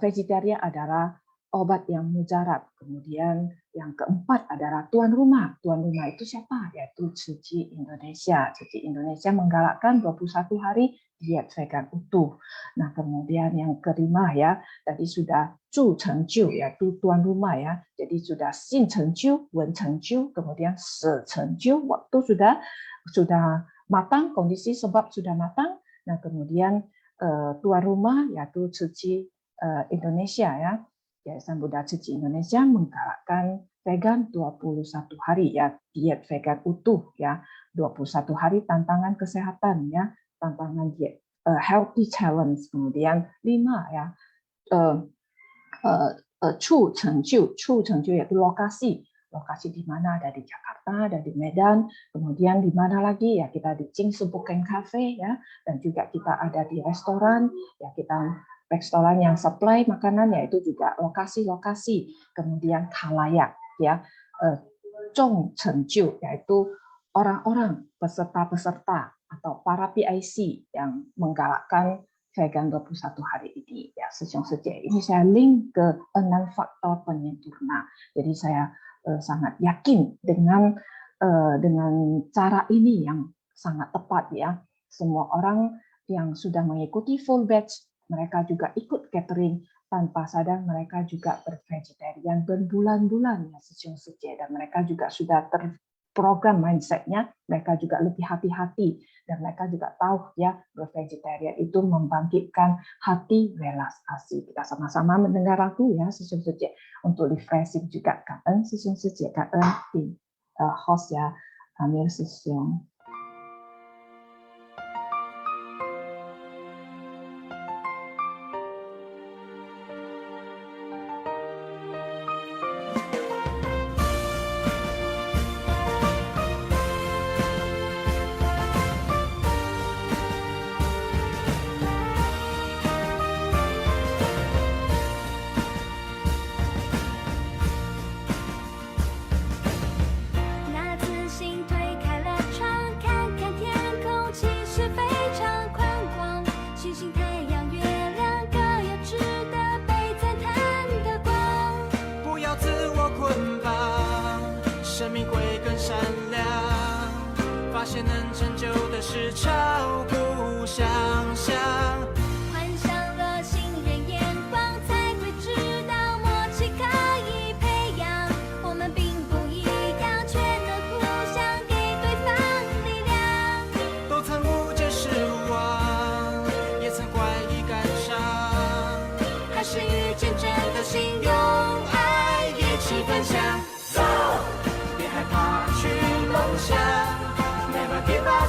vegetarian adalah obat yang mujarab. Kemudian yang keempat adalah tuan rumah. Tuan rumah itu siapa? Yaitu Tzu Chi Indonesia. Tzu Chi Indonesia menggalakkan 21 hari diet vegan utuh. Nah, kemudian yang kelima ya, tadi sudah Zhu Chengjiu, yaitu tuan rumah ya. Jadi sudah Xin Chengjiu, Wen Chengjiu, kemudian Shi Chengjiu, waktu sudah matang, kondisi sebab sudah matang. Nah, kemudian tuan rumah yaitu Tzu Chi Indonesia ya. Yayasan Buddha Tzu Chi Indonesia menggalakkan vegan 21 hari ya, diet vegan utuh ya, 21 hari tantangan kesehatan ya, tantangan diet healthy challenge. Kemudian 5 ya, Chu Chengjiu yaitu lokasi di mana, ada di Jakarta, ada di Medan, kemudian di mana lagi ya, kita di Jingsu Bukeng Cafe ya, dan juga kita ada di restoran ya, kita restoran yang supply makanan yaitu juga lokasi-lokasi, kemudian khalayak ya, Zhong Chengjiu yaitu orang-orang peserta-peserta atau para PIC yang menggalakkan vegan 21 hari ini ya, ini saya link ke 6 faktor penyempurna. Jadi saya sangat yakin dengan cara ini yang sangat tepat ya. Semua orang yang sudah mengikuti full batch, mereka juga ikut catering, tanpa sadar mereka juga bervegetarian berbulan-bulan ya, dan mereka juga sudah terprogram mindsetnya, mereka juga lebih hati-hati, dan mereka juga tahu ya, bervegetarian itu membangkitkan hati welas asih. Kita sama-sama mendengar lagu ya, untuk refreshing juga. Cảm ơn cảm ơn thì host ya, Amir Sisyong.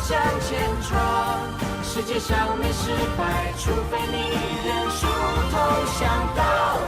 向前闯，世界上没失败，除非你认输投降。到，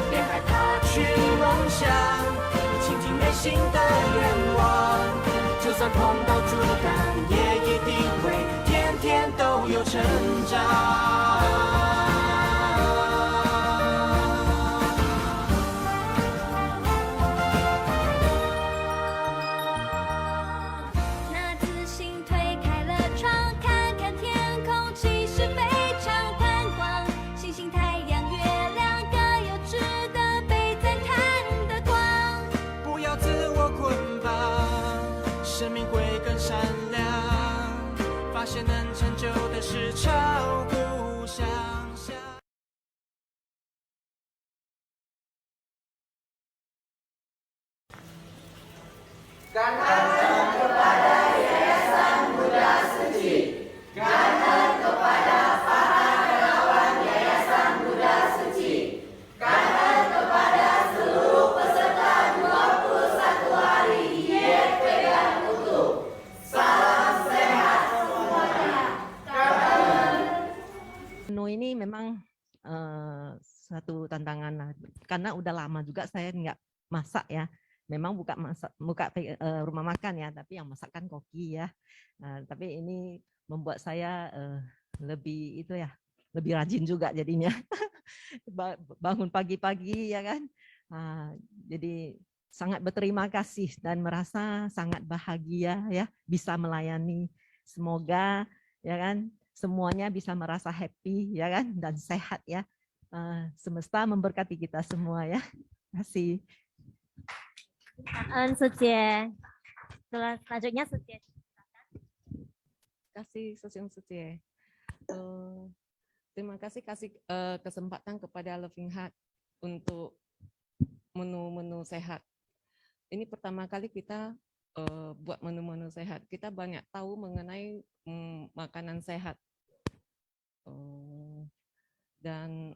别害怕去梦想，倾听内心的愿望。就算碰到阻挡，也一定会天天都有成长。发现能成就的事超乎想象。感恩kepada Yayasan Buddha Tzu Chi. 感恩kepada para relawan Yayasan Buddha Tzu Chi. 感恩kepada seluruh peserta 21 hari diet vegan utuh. Salam sehat. Menu ini memang satu tantangan lah, karena udah lama juga saya nggak masak ya. Memang buka rumah makan ya, tapi yang masak kan koki ya. Tapi ini membuat saya lebih itu ya, lebih rajin juga jadinya. Bangun pagi-pagi ya kan. Jadi sangat berterima kasih dan merasa sangat bahagia ya bisa melayani. Semoga ya kan semuanya bisa merasa happy ya kan dan sehat ya. semesta memberkati kita semua ya. Terima kasih. Sucie. Selanjutnya Sucie. Kasih Sosial Sucie. Terima kasih kesempatan kepada Loving Heart untuk menu-menu sehat. Ini pertama kali kita buat menu-menu sehat. Kita banyak tahu mengenai makanan sehat. Dan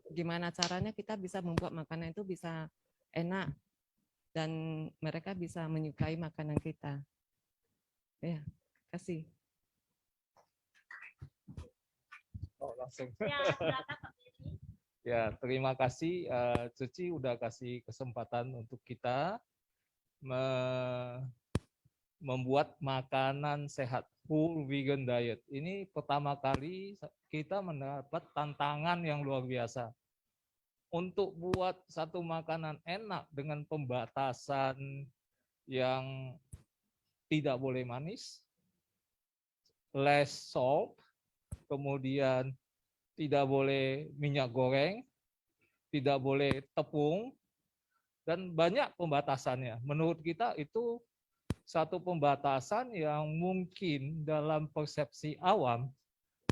gimana caranya kita bisa membuat makanan itu bisa enak dan mereka bisa menyukai makanan kita. Ya, kasih. Oh, langsung. Ya, silakan Pak Billy. Ya, terima kasih Cuci udah kasih kesempatan untuk kita membuat makanan sehat, full vegan diet. Ini pertama kali kita mendapat tantangan yang luar biasa. Untuk buat satu makanan enak dengan pembatasan yang tidak boleh manis, less salt, kemudian tidak boleh minyak goreng, tidak boleh tepung, dan banyak pembatasannya. Menurut kita itu satu pembatasan yang mungkin dalam persepsi awam,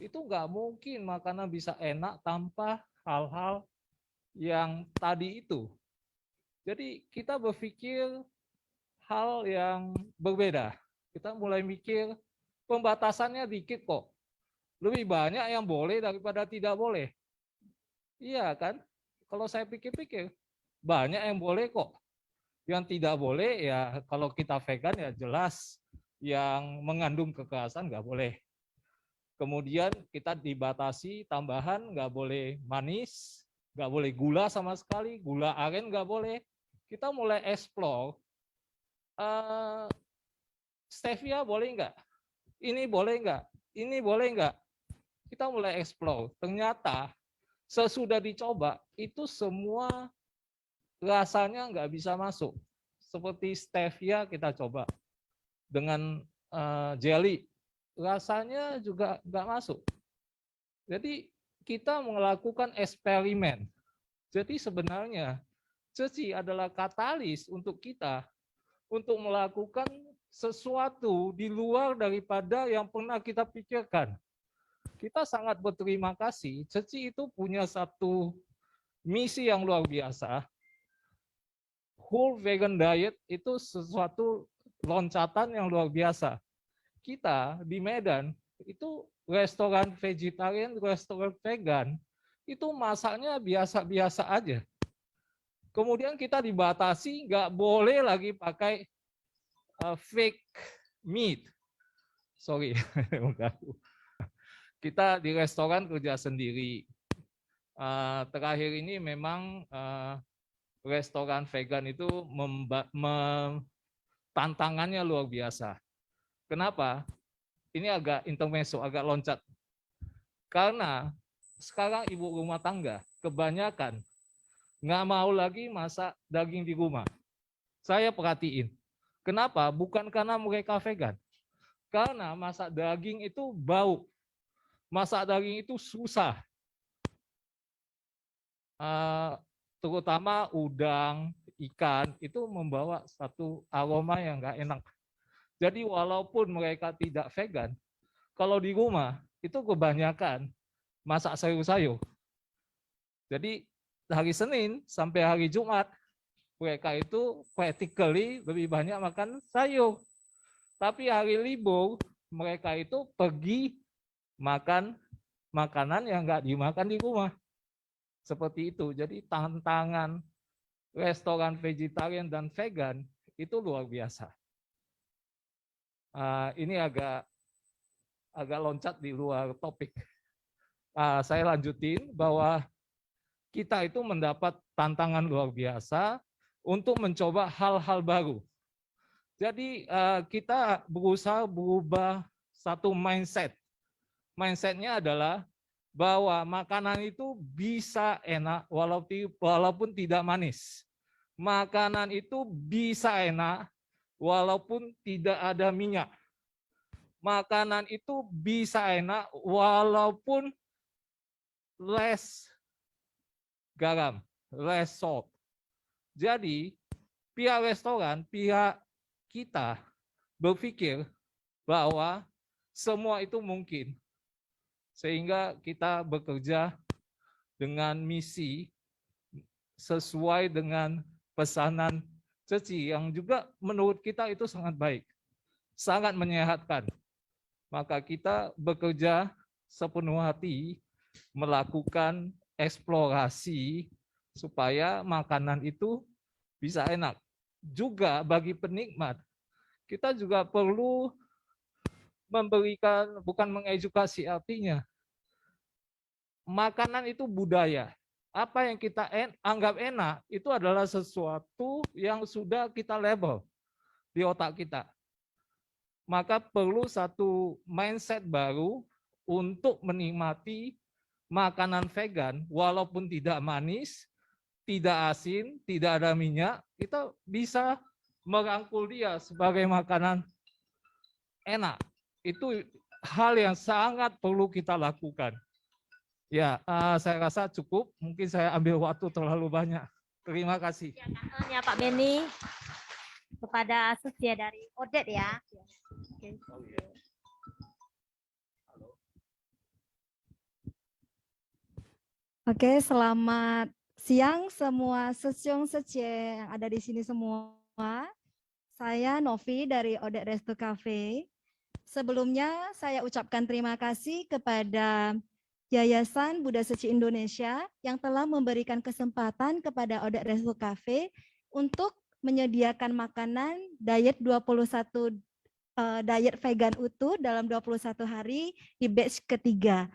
itu nggak mungkin makanan bisa enak tanpa hal-hal yang tadi itu. Jadi kita berpikir hal yang berbeda. Kita mulai mikir pembatasannya dikit kok. Lebih banyak yang boleh daripada tidak boleh. Iya kan? Kalau saya pikir-pikir, banyak yang boleh kok. Yang tidak boleh ya kalau kita vegan ya jelas yang mengandung kekerasan nggak boleh. Kemudian kita dibatasi tambahan nggak boleh manis, nggak boleh gula sama sekali, gula aren nggak boleh. Kita mulai explore, stevia boleh nggak? Ini boleh nggak? Ini boleh nggak? Kita mulai explore. Ternyata sesudah dicoba itu semua rasanya nggak bisa masuk. Seperti stevia kita coba dengan jelly, rasanya juga nggak masuk. Jadi kita melakukan eksperimen. Jadi sebenarnya Ceci adalah katalis untuk kita untuk melakukan sesuatu di luar daripada yang pernah kita pikirkan. Kita sangat berterima kasih. Ceci itu punya satu misi yang luar biasa. Whole vegan diet itu sesuatu loncatan yang luar biasa. Kita di Medan itu restoran vegetarian, restoran vegan, itu masaknya biasa-biasa aja. Kemudian kita dibatasi, nggak boleh lagi pakai fake meat. Sorry, kita di restoran kerja sendiri. Terakhir ini memang restoran vegan itu tantangannya luar biasa. Kenapa? Ini agak intermezzo, agak loncat. Karena sekarang ibu rumah tangga kebanyakan nggak mau lagi masak daging di rumah. Saya perhatiin. Kenapa? Bukan karena mereka vegan. Karena masak daging itu bau. Masak daging itu susah. Terutama udang, ikan, itu membawa satu aroma yang nggak enak. Jadi walaupun mereka tidak vegan, kalau di rumah itu kebanyakan masak sayur-sayur. Jadi hari Senin sampai hari Jumat, mereka itu practically lebih banyak makan sayur. Tapi hari libur, mereka itu pergi makan makanan yang nggak dimakan di rumah. Seperti itu. Jadi tantangan restoran vegetarian dan vegan itu luar biasa. Ini agak loncat di luar topik. Saya lanjutin bahwa kita itu mendapat tantangan luar biasa untuk mencoba hal-hal baru. Jadi kita berusaha berubah satu mindset. Mindsetnya adalah bahwa makanan itu bisa enak walaupun tidak manis. Makanan itu bisa enak walaupun tidak ada minyak. Makanan itu bisa enak walaupun less garam, resort. Jadi pihak restoran, pihak kita berpikir bahwa semua itu mungkin. Sehingga kita bekerja dengan misi sesuai dengan pesanan Ceci yang juga menurut kita itu sangat baik, sangat menyehatkan. Maka kita bekerja sepenuh hati melakukan eksplorasi supaya makanan itu bisa enak. Juga bagi penikmat, kita juga perlu memberikan, bukan mengedukasi, artinya makanan itu budaya. Apa yang kita anggap enak itu adalah sesuatu yang sudah kita label di otak kita. Maka perlu satu mindset baru untuk menikmati makanan vegan walaupun tidak manis, tidak asin, tidak ada minyak, kita bisa merangkul dia sebagai makanan enak. Itu hal yang sangat perlu kita lakukan. Ya, saya rasa cukup. Mungkin saya ambil waktu terlalu banyak. Terima kasih. Ya, kangen ya Pak Beni kepada Suci dari Odet ya. Oke. Oke, selamat siang semua Sesiong Secie yang ada di sini semua. Saya Novi dari Odet Resto Cafe. Sebelumnya saya ucapkan terima kasih kepada Yayasan Buddha Suci Indonesia yang telah memberikan kesempatan kepada Odet Resto Cafe untuk menyediakan makanan diet 21 diet vegan utuh dalam 21 hari di batch ketiga.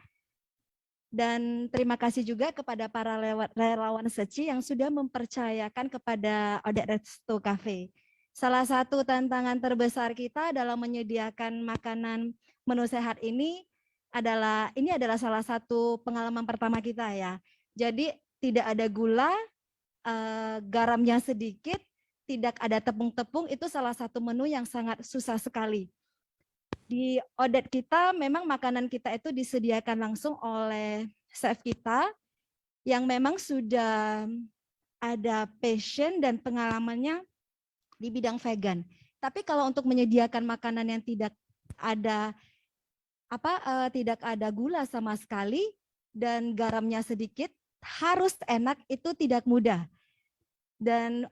Dan terima kasih juga kepada para relawan Suci yang sudah mempercayakan kepada Odet Resto Cafe. Salah satu tantangan terbesar kita dalam menyediakan makanan menu sehat ini adalah salah satu pengalaman pertama kita ya. Jadi tidak ada gula, garamnya sedikit, tidak ada tepung-tepung, itu salah satu menu yang sangat susah sekali. Di Odet kita memang makanan kita itu disediakan langsung oleh chef kita yang memang sudah ada passion dan pengalamannya di bidang vegan. Tapi kalau untuk menyediakan makanan yang tidak ada gula sama sekali dan garamnya sedikit, harus enak, itu tidak mudah. Dan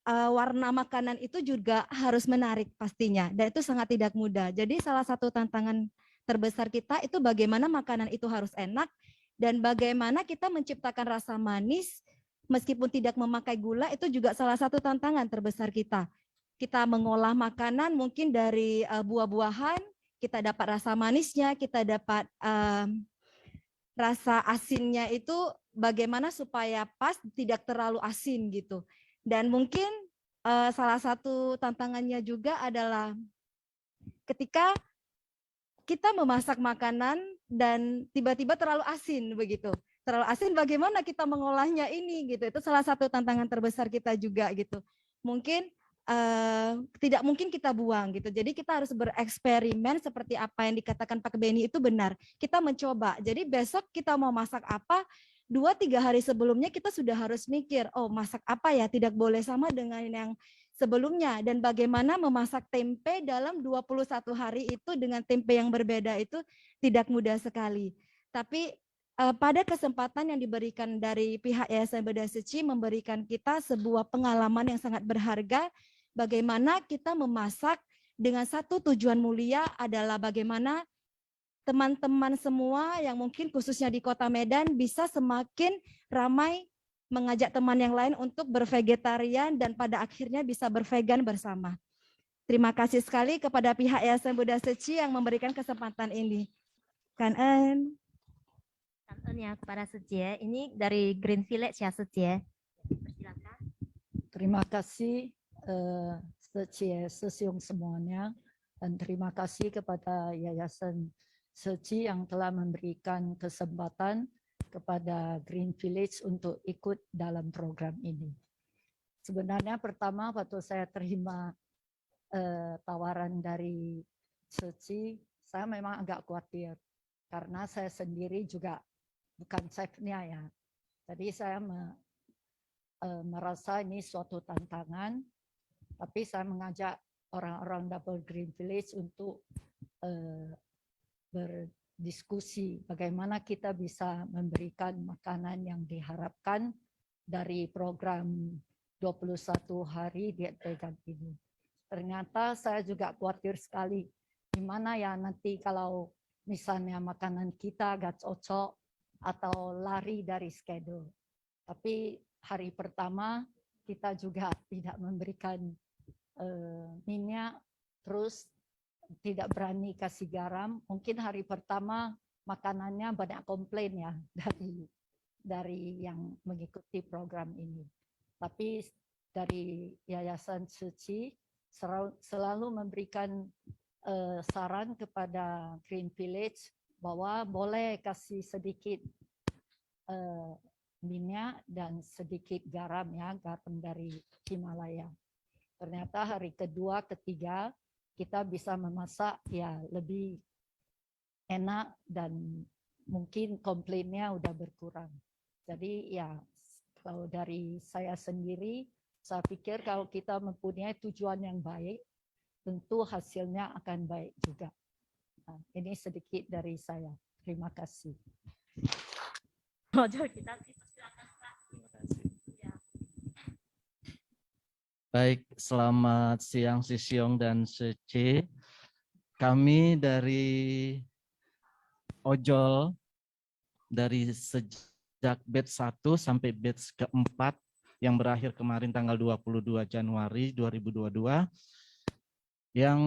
warna makanan itu juga harus menarik pastinya, dan itu sangat tidak mudah. Jadi salah satu tantangan terbesar kita itu bagaimana makanan itu harus enak dan bagaimana kita menciptakan rasa manis meskipun tidak memakai gula, itu juga salah satu tantangan terbesar kita. Kita mengolah makanan mungkin dari buah-buahan, kita dapat rasa manisnya, kita dapat rasa asinnya itu bagaimana supaya pas, tidak terlalu asin gitu. Dan mungkin salah satu tantangannya juga adalah ketika kita memasak makanan dan tiba-tiba terlalu asin begitu. Terlalu asin, bagaimana kita mengolahnya ini gitu. Itu salah satu tantangan terbesar kita juga gitu. Mungkin tidak mungkin kita buang gitu. Jadi kita harus bereksperimen seperti apa yang dikatakan Pak Beni itu benar. Kita mencoba. Jadi besok kita mau masak apa, 2-3 hari sebelumnya kita sudah harus mikir, oh masak apa ya, tidak boleh sama dengan yang sebelumnya. Dan bagaimana memasak tempe dalam 21 hari itu dengan tempe yang berbeda itu tidak mudah sekali. Tapi pada kesempatan yang diberikan dari pihak Yayasan Buddha Suci memberikan kita sebuah pengalaman yang sangat berharga, bagaimana kita memasak dengan satu tujuan mulia adalah bagaimana teman-teman semua yang mungkin khususnya di Kota Medan bisa semakin ramai mengajak teman yang lain untuk bervegetarian dan pada akhirnya bisa bervegan bersama. Terima kasih sekali kepada pihak Yayasan Buddha Suci yang memberikan kesempatan ini. Kangen. Kangen ya kepada Suci ya. Ini dari Green Village ya Suci ya. Persilakan. Terima kasih Sesiong semuanya, dan terima kasih kepada Yayasan Suci yang telah memberikan kesempatan kepada Green Village untuk ikut dalam program ini. Sebenarnya pertama waktu saya terima tawaran dari Suci, saya memang agak khawatir karena saya sendiri juga bukan chefnya ya. Jadi saya merasa ini suatu tantangan, tapi saya mengajak orang-orang Double Green Village untuk berdiskusi bagaimana kita bisa memberikan makanan yang diharapkan dari program 21 hari diet vegan ini. Ternyata saya juga khawatir sekali gimana ya nanti kalau misalnya makanan kita gak cocok atau lari dari schedule. Tapi hari pertama kita juga tidak memberikan minyak, terus tidak berani kasih garam. Mungkin hari pertama makanannya banyak komplain ya dari yang mengikuti program ini. Tapi dari Yayasan Suci selalu memberikan saran kepada Green Village bahwa boleh kasih sedikit minyak dan sedikit garam ya, garam dari Himalaya. Ternyata hari kedua, ketiga kita bisa memasak ya lebih enak dan mungkin komplainnya udah berkurang. Jadi ya kalau dari saya sendiri, saya pikir kalau kita mempunyai tujuan yang baik, tentu hasilnya akan baik juga. Nah, ini sedikit dari saya. Terima kasih. Baik, selamat siang Sisyong dan Sece. Kami dari Ojol, dari sejak batch 1 sampai batch keempat yang berakhir kemarin tanggal 22 Januari 2022, yang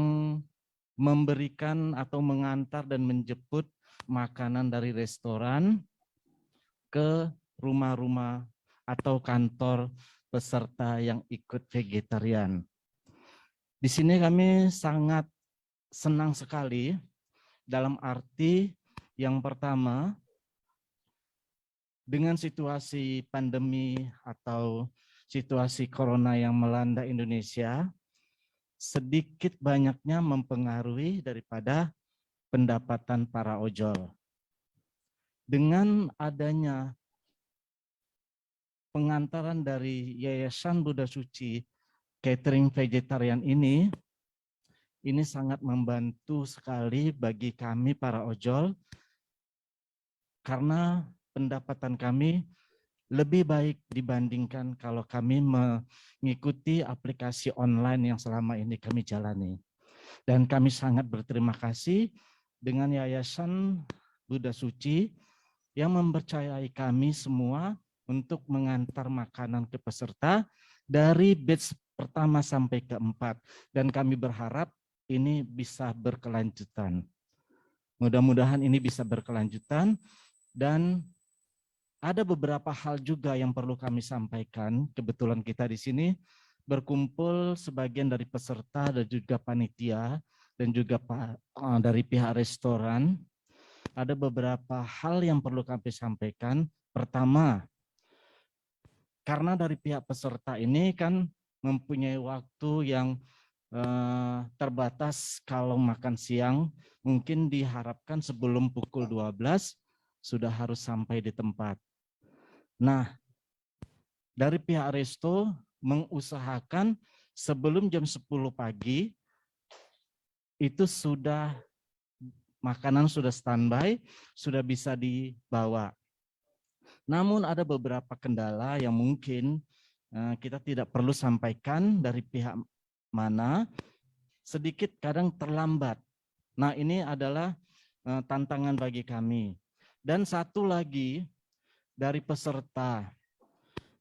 memberikan atau mengantar dan menjemput makanan dari restoran ke rumah-rumah atau kantor peserta yang ikut vegetarian. Di sini kami sangat senang sekali dalam arti yang pertama, dengan situasi pandemi atau situasi corona yang melanda Indonesia, sedikit banyaknya mempengaruhi daripada pendapatan para ojol. Dengan adanya pengantaran dari Yayasan Buddha Suci catering vegetarian ini sangat membantu sekali bagi kami para ojol, karena pendapatan kami lebih baik dibandingkan kalau kami mengikuti aplikasi online yang selama ini kami jalani. Dan kami sangat berterima kasih dengan Yayasan Buddha Suci yang mempercayai kami semua untuk mengantar makanan ke peserta dari batch pertama sampai keempat. Dan kami berharap ini bisa berkelanjutan. Mudah-mudahan ini bisa berkelanjutan. Dan ada beberapa hal juga yang perlu kami sampaikan. Kebetulan kita di sini berkumpul sebagian dari peserta dan juga panitia dan juga dari pihak restoran. Ada beberapa hal yang perlu kami sampaikan. Pertama, karena dari pihak peserta ini kan mempunyai waktu yang terbatas kalau makan siang, mungkin diharapkan sebelum pukul 12 sudah harus sampai di tempat. Nah, dari pihak resto mengusahakan sebelum jam 10 pagi itu sudah makanan sudah standby, sudah bisa dibawa. Namun ada beberapa kendala yang mungkin kita tidak perlu sampaikan dari pihak mana, sedikit kadang terlambat. Nah, ini adalah tantangan bagi kami. Dan satu lagi dari peserta,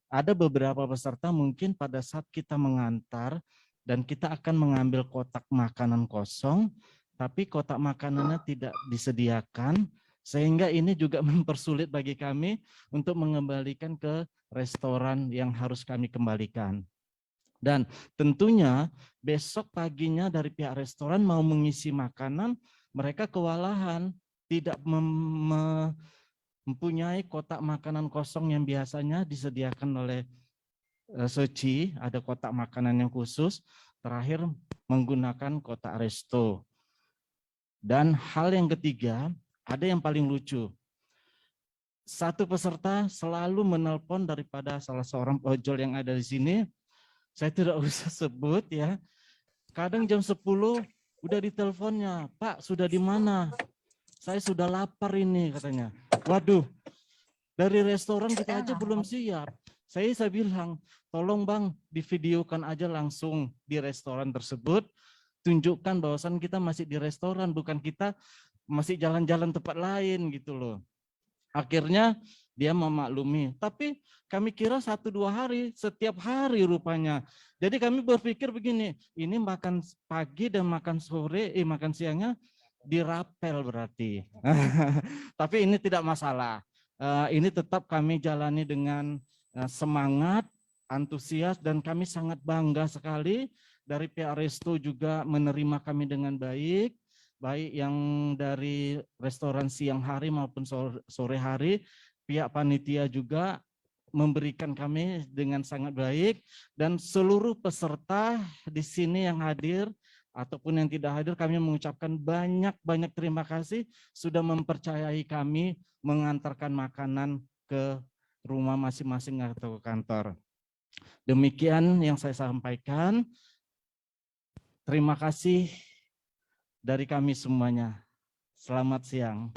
ada beberapa peserta mungkin pada saat kita mengantar dan kita akan mengambil kotak makanan kosong, tapi kotak makanannya tidak disediakan, sehingga ini juga mempersulit bagi kami untuk mengembalikan ke restoran yang harus kami kembalikan. Dan tentunya besok paginya dari pihak restoran mau mengisi makanan, mereka kewalahan, tidak mempunyai kotak makanan kosong yang biasanya disediakan oleh Suci, ada kotak makanan yang khusus, terakhir menggunakan kotak resto. Dan hal yang ketiga, ada yang paling lucu. satu peserta selalu menelpon daripada salah seorang ojol yang ada di sini. Saya tidak usah sebut ya. Kadang jam 10 udah diteleponnya, Pak sudah di mana? Saya sudah lapar ini katanya. Waduh, dari restoran kita aja belum siap. Saya bilang, tolong Bang divideokan aja langsung di restoran tersebut. Tunjukkan bahwasan kita masih di restoran, bukan kita masih jalan-jalan tempat lain gitu loh. Akhirnya dia memaklumi. Tapi kami kira 1-2 hari, setiap hari rupanya. Jadi kami berpikir begini, ini makan pagi dan makan sore, makan siangnya dirapel berarti. Tapi ini tidak masalah. Ini tetap kami jalani dengan semangat, antusias, dan kami sangat bangga sekali dari pihak Resto juga menerima kami dengan baik, baik yang dari restoran siang hari maupun sore hari. Pihak panitia juga memberikan kami dengan sangat baik, dan seluruh peserta di sini yang hadir ataupun yang tidak hadir, kami mengucapkan banyak terima kasih sudah mempercayai kami mengantarkan makanan ke rumah masing-masing atau ke kantor. Demikian yang saya sampaikan. Terima kasih dari kami semuanya. Selamat siang.